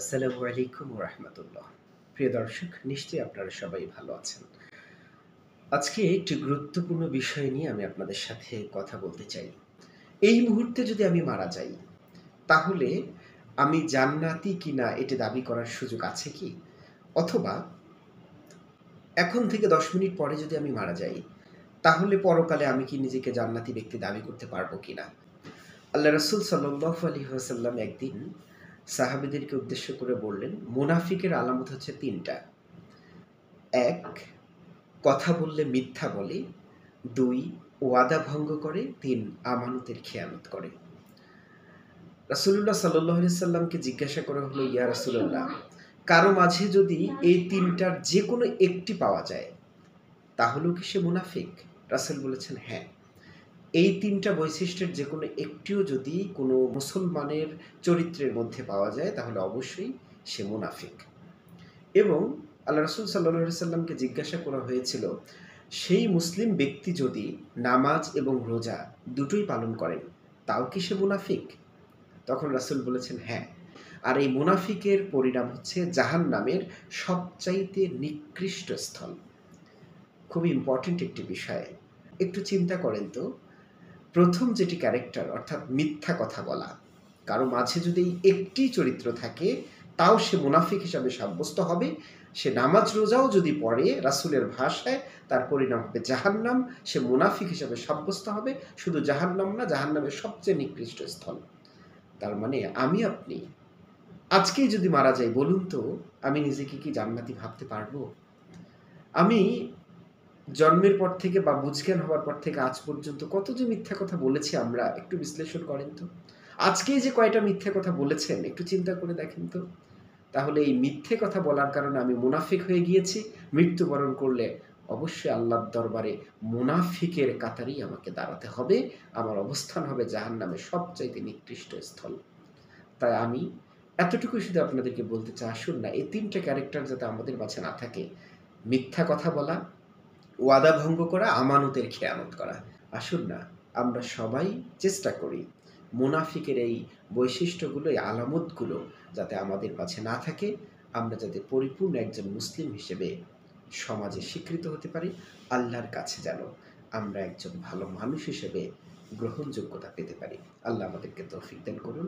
আসসালামু আলাইকুম ওয়া রাহমাতুল্লাহ। প্রিয় দর্শক, নিশ্চয়ই আপনারা সবাই ভালো আছেন। আজকে একটি গুরুত্বপূর্ণ বিষয় নিয়ে আমি আপনাদের সাথে কথা বলতে চাই। এই মুহূর্তে যদি আমি মারা যাই, তাহলে আমি জান্নাতি কিনা এটি দাবি করার সুযোগ আছে কি? অথবা এখন থেকে ১০ মিনিট পরে যদি আমি মারা যাই, তাহলে পরকালে আমি কি নিজেকে জান্নাতি ব্যক্তি দাবি করতে পারবো কিনা? আল্লাহ রাসূল সাল্লাল্লাহু আলাইহি ওয়াসাল্লাম একদিন সাহাবীদেরকে উদ্দেশ্য করে বললেন, মুনাফিকের আলামত হচ্ছে ৩ টা। ১, কথা বললে মিথ্যা বলে। ২, ওয়াদা ভঙ্গ করে। ৩, আমানতের খেয়ানত করে। রাসূলুল্লাহ সাল্লাল্লাহু আলাইহি সাল্লামকে জিজ্ঞাসা করা হলো, ইয়া রাসূলুল্লাহ, কারো মাঝে যদি এই ৩ টার যেকোনো একটি পাওয়া যায়, তাহলেও কি সে মুনাফিক? রাসূল বলেছেন, হ্যাঁ। এই ৩ টা বৈশিষ্ট্যের যেকোনো একটিও যদি কোনো মুসলমানের চরিত্রের মধ্যে পাওয়া যায়, তাহলে অবশ্যই সে মুনাফিক। এবং আল্লাহ রাসূল সাল্লাল্লাহু আলাইহি সাল্লামকে জিজ্ঞাসা করা হয়েছিল, সেই মুসলিম ব্যক্তি যদি নামাজ এবং রোজা দুটোই পালন করেন, তাও কি সে মুনাফিক? তখন রাসূল বলেছেন, হ্যাঁ। আর এই মুনাফিকের পরিণাম হচ্ছে জাহান্নামের সবচাইতে নিকৃষ্ট স্থল। খুবই ইম্পর্টেন্ট একটি বিষয়। একটু চিন্তা করেন তো, ১ম যেটি ক্যারেক্টার অর্থাৎ মিথ্যা কথা বলা, কারো মাঝে যদি এই একটি চরিত্র থাকে, তাও সে মুনাফিক হিসাবে সাব্যস্ত হবে। সে নামাজ রোজাও যদি পড়ে, রাসূলের ভাষায় তার পরিণাম হবে জাহান্নাম। সে মুনাফিক হিসাবে সাব্যস্ত হবে। শুধু জাহান্নাম না, জাহান্নামের সবচেয়ে নিকৃষ্ট স্থল। তার মানে আমি আপনি আজকেই যদি মারা যাই, বলুন তো আমি নিজেকে কি জান্নাতি ভাবতে পারবো? আমি জন্মের পর থেকে বা বুঝজ্ঞান হওয়ার পর থেকে আজ পর্যন্ত কত যে মিথ্যা কথা বলেছি আমরা, একটু বিশ্লেষণ করেন তো। আজকেই যে কয়টা মিথ্যে কথা বলেছেন, একটু চিন্তা করে দেখেন তো। তাহলে এই মিথ্যে কথা বলার কারণে আমি মুনাফিক হয়ে গিয়েছি। মৃত্যুবরণ করলে অবশ্যই আল্লাহর দরবারে মুনাফিকের কাতারেই আমাকে দাঁড়াতে হবে। আমার অবস্থান হবে জাহান্নামের সবচাইতে নিকৃষ্ট স্থল। তাই আমি এতটুকুই শুধু আপনাদেরকে বলতে চাই, আসুন না এই ৩ টে ক্যারেক্টার যাতে আমাদের মাঝে না থাকে। মিথ্যা কথা বলা, ওয়াদা ভঙ্গ করা, আমানতের খেয়ানত করা। আসুন না আমরা সবাই চেষ্টা করি মুনাফিকের এই বৈশিষ্ট্যগুলো, এই আলামতগুলো যাতে আমাদের মাঝে না থাকে। আমরা যাতে পরিপূর্ণ একজন মুসলিম হিসেবে সমাজে স্বীকৃত হতে পারি। আল্লাহর কাছে যেন আমরা একজন ভালো মানুষ হিসেবে গ্রহণযোগ্যতা পেতে পারি। আল্লাহ আমাদেরকে তৌফিক দান করুন।